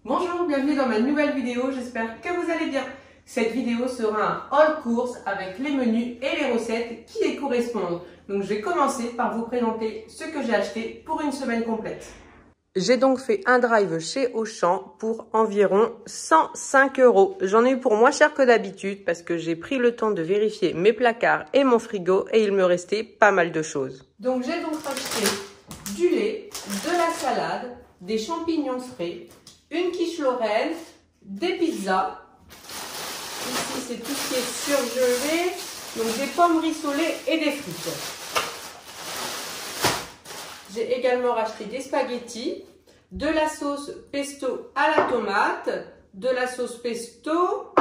Bonjour, bienvenue dans ma nouvelle vidéo, j'espère que vous allez bien. Cette vidéo sera un haul course avec les menus et les recettes qui y correspondent. Donc je vais commencer par vous présenter ce que j'ai acheté pour une semaine complète. J'ai donc fait un drive chez Auchan pour environ 105 €. J'en ai eu pour moins cher que d'habitude parce que j'ai pris le temps de vérifier mes placards et mon frigo et il me restait pas mal de choses. Donc j'ai donc acheté du lait, de la salade, des champignons frais, une quiche Lorraine, des pizzas. Ici, c'est tout ce qui est surgelé. Donc, des pommes rissolées et des frites. J'ai également racheté des spaghettis, de la sauce pesto à la tomate, de la sauce pesto,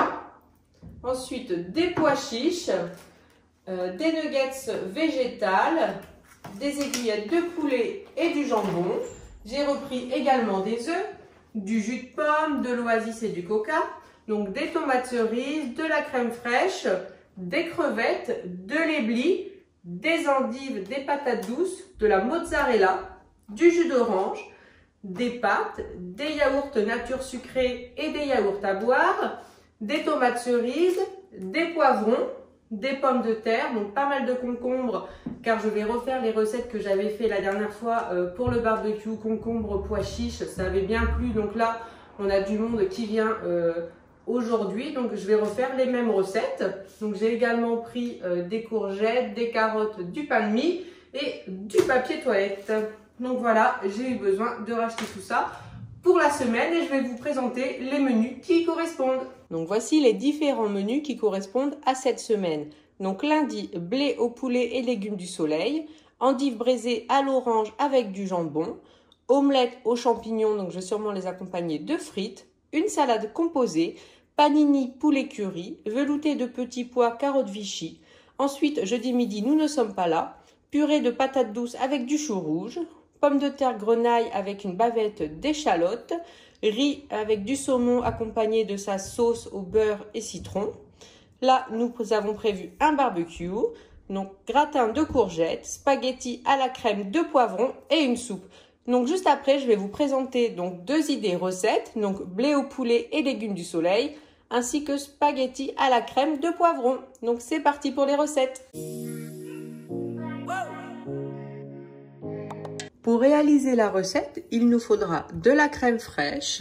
ensuite des pois chiches, des nuggets végétales, des aiguillettes de poulet et du jambon. J'ai repris également des œufs, du jus de pomme, de l'oasis et du coca, donc des tomates cerises, de la crème fraîche, des crevettes, de l'éblis, des endives, des patates douces, de la mozzarella, du jus d'orange, des pâtes, des yaourts nature sucrée et des yaourts à boire, des tomates cerises, des poivrons, des pommes de terre, donc pas mal de concombres car je vais refaire les recettes que j'avais fait la dernière fois pour le barbecue, concombre, pois chiches, ça avait bien plu. Donc là, on a du monde qui vient aujourd'hui, donc je vais refaire les mêmes recettes. Donc j'ai également pris des courgettes, des carottes, du pain de mie et du papier toilette. Donc voilà, j'ai eu besoin de racheter tout ça pour la semaine et je vais vous présenter les menus qui y correspondent. Donc voici les différents menus qui correspondent à cette semaine. Donc lundi, blé au poulet et légumes du soleil, endives braisées à l'orange avec du jambon, omelettes aux champignons, donc je vais sûrement les accompagner de frites, une salade composée, panini poulet curry, velouté de petits pois, carottes Vichy. Ensuite, jeudi midi, nous ne sommes pas là, purée de patates douces avec du chou rouge, pommes de terre grenaille avec une bavette d'échalotes, riz avec du saumon accompagné de sa sauce au beurre et citron. Là, nous avons prévu un barbecue, donc gratin de courgettes, spaghettis à la crème de poivrons et une soupe. Donc juste après, je vais vous présenter donc deux idées recettes, donc blé au poulet et légumes du soleil, ainsi que spaghettis à la crème de poivrons. Donc c'est parti pour les recettes. Pour réaliser la recette, il nous faudra de la crème fraîche,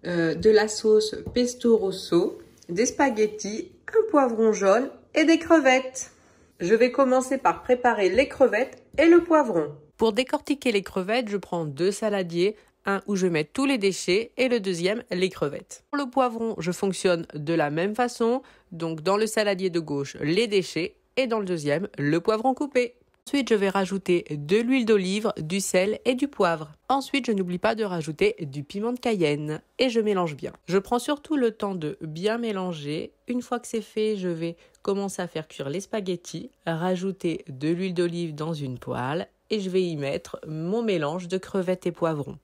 de la sauce pesto rosso, des spaghettis, un poivron jaune et des crevettes. Je vais commencer par préparer les crevettes et le poivron. Pour décortiquer les crevettes, je prends deux saladiers, un où je mets tous les déchets et le deuxième les crevettes. Pour le poivron, je fonctionne de la même façon, donc dans le saladier de gauche, les déchets et dans le deuxième, le poivron coupé. Ensuite, je vais rajouter de l'huile d'olive, du sel et du poivre. Ensuite, je n'oublie pas de rajouter du piment de Cayenne et je mélange bien. Je prends surtout le temps de bien mélanger. Une fois que c'est fait, je vais commencer à faire cuire les spaghettis, rajouter de l'huile d'olive dans une poêle et je vais y mettre mon mélange de crevettes et poivrons.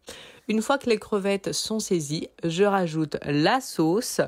Une fois que les crevettes sont saisies, je rajoute la sauce.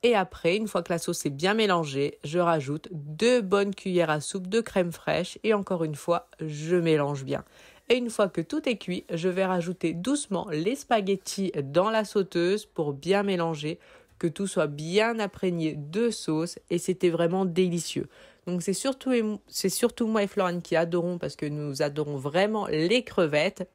Et après, une fois que la sauce est bien mélangée, je rajoute 2 bonnes cuillères à soupe de crème fraîche et encore une fois, je mélange bien. Et une fois que tout est cuit, je vais rajouter doucement les spaghettis dans la sauteuse pour bien mélanger, que tout soit bien imprégné de sauce et c'était vraiment délicieux. Donc c'est surtout moi et Florine qui adorons parce que nous adorons vraiment les crevettes.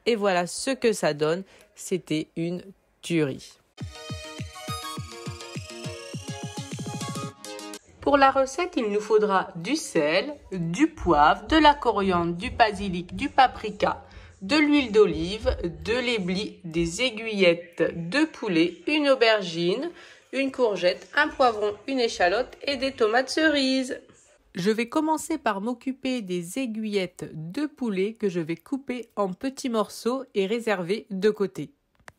Et voilà ce que ça donne, c'était une tuerie. Pour la recette, il nous faudra du sel, du poivre, de la coriandre, du basilic, du paprika, de l'huile d'olive, de l'éblis, des aiguillettes de poulet, une aubergine, une courgette, un poivron, une échalote et des tomates cerises. Je vais commencer par m'occuper des aiguillettes de poulet que je vais couper en petits morceaux et réserver de côté.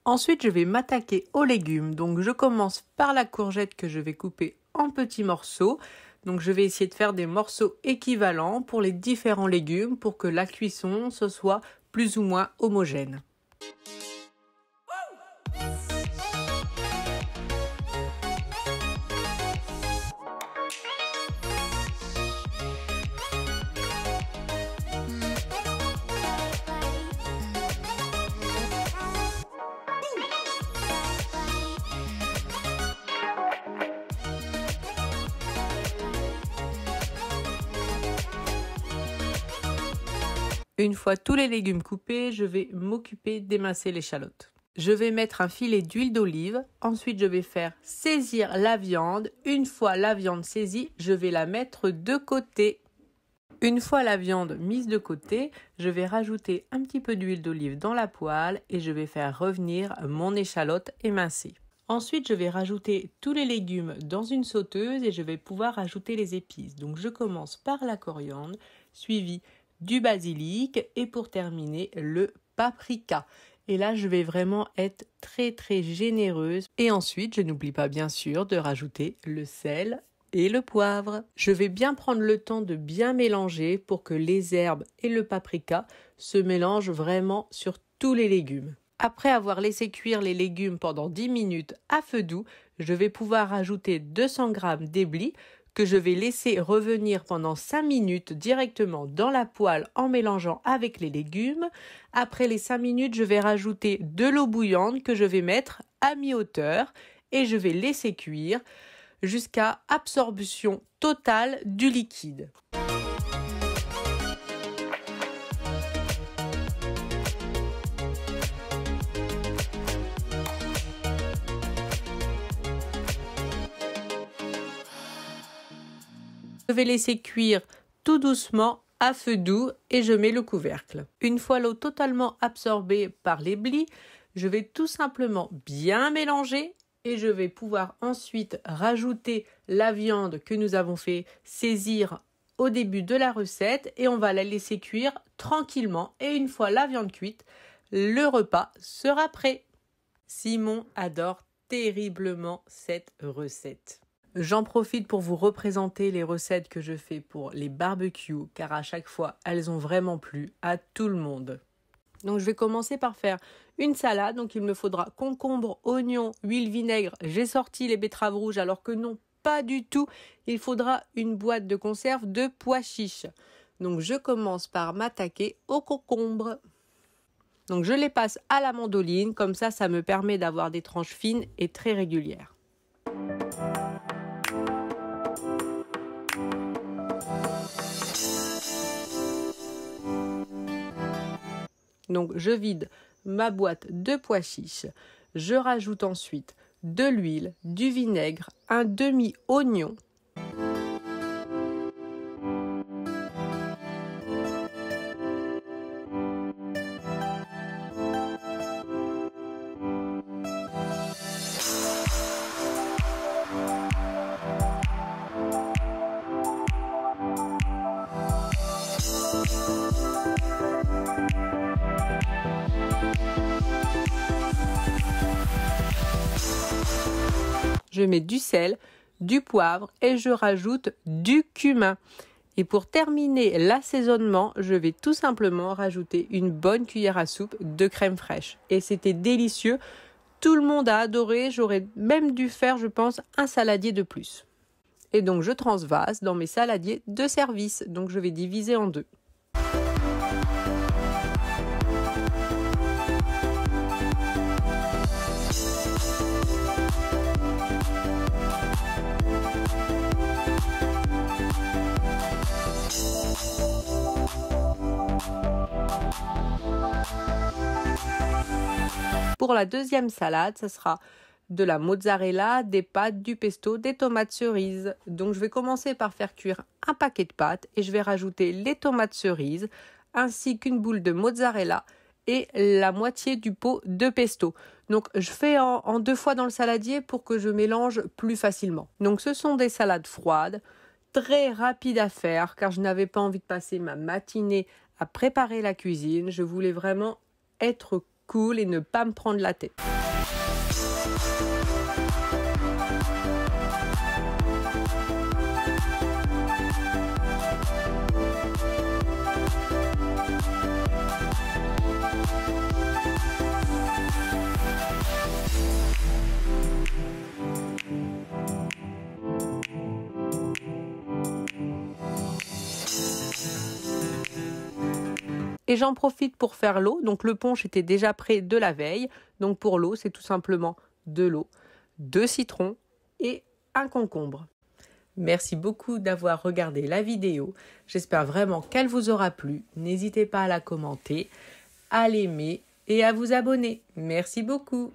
Ensuite, je vais m'attaquer aux légumes. Donc, je commence par la courgette que je vais couper en petits morceaux. Donc, je vais essayer de faire des morceaux équivalents pour les différents légumes pour que la cuisson ce soit plus ou moins homogène. Une fois tous les légumes coupés, je vais m'occuper d'émincer l'échalote. Je vais mettre un filet d'huile d'olive. Ensuite, je vais faire saisir la viande. Une fois la viande saisie, je vais la mettre de côté. Une fois la viande mise de côté, je vais rajouter un petit peu d'huile d'olive dans la poêle et je vais faire revenir mon échalote émincée. Ensuite, je vais rajouter tous les légumes dans une sauteuse et je vais pouvoir ajouter les épices. Donc, je commence par la coriandre, suivi du basilic et pour terminer le paprika. Et là, je vais vraiment être très généreuse. Et ensuite, je n'oublie pas bien sûr de rajouter le sel et le poivre. Je vais bien prendre le temps de bien mélanger pour que les herbes et le paprika se mélangent vraiment sur tous les légumes. Après avoir laissé cuire les légumes pendant 10 minutes à feu doux, je vais pouvoir ajouter 200 g d'éblis que je vais laisser revenir pendant 5 minutes directement dans la poêle en mélangeant avec les légumes. Après les 5 minutes, je vais rajouter de l'eau bouillante que je vais mettre à mi-hauteur et je vais laisser cuire jusqu'à absorption totale du liquide. Je vais laisser cuire tout doucement à feu doux et je mets le couvercle. Une fois l'eau totalement absorbée par l'éblis, je vais tout simplement bien mélanger et je vais pouvoir ensuite rajouter la viande que nous avons fait saisir au début de la recette et on va la laisser cuire tranquillement et une fois la viande cuite, le repas sera prêt. Simon adore terriblement cette recette. J'en profite pour vous représenter les recettes que je fais pour les barbecues, car à chaque fois, elles ont vraiment plu à tout le monde. Donc je vais commencer par faire une salade. Donc il me faudra concombre, oignon, huile, vinaigre. J'ai sorti les betteraves rouges alors que non, pas du tout. Il faudra une boîte de conserve de pois chiches. Donc je commence par m'attaquer aux concombres. Donc je les passe à la mandoline, comme ça me permet d'avoir des tranches fines et très régulières. Donc je vide ma boîte de pois chiches, je rajoute ensuite de l'huile, du vinaigre, un demi-oignon. Je mets du sel, du poivre et je rajoute du cumin. Et pour terminer l'assaisonnement, je vais tout simplement rajouter une bonne cuillère à soupe de crème fraîche. Et c'était délicieux, tout le monde a adoré, j'aurais même dû faire, je pense, un saladier de plus. Et donc je transvase dans mes saladiers de service, donc je vais diviser en deux. Pour la deuxième salade, ce sera de la mozzarella, des pâtes, du pesto, des tomates cerises. Donc je vais commencer par faire cuire un paquet de pâtes et je vais rajouter les tomates cerises ainsi qu'une boule de mozzarella et la moitié du pot de pesto. Donc je fais en deux fois dans le saladier pour que je mélange plus facilement. Donc ce sont des salades froides, très rapide à faire car je n'avais pas envie de passer ma matinée à préparer la cuisine. Je voulais vraiment être cool et ne pas me prendre la tête. Et j'en profite pour faire l'eau. Donc le punch était déjà prêt de la veille. Donc pour l'eau, c'est tout simplement de l'eau, 2 citrons et un concombre. Merci beaucoup d'avoir regardé la vidéo. J'espère vraiment qu'elle vous aura plu. N'hésitez pas à la commenter, à l'aimer et à vous abonner. Merci beaucoup.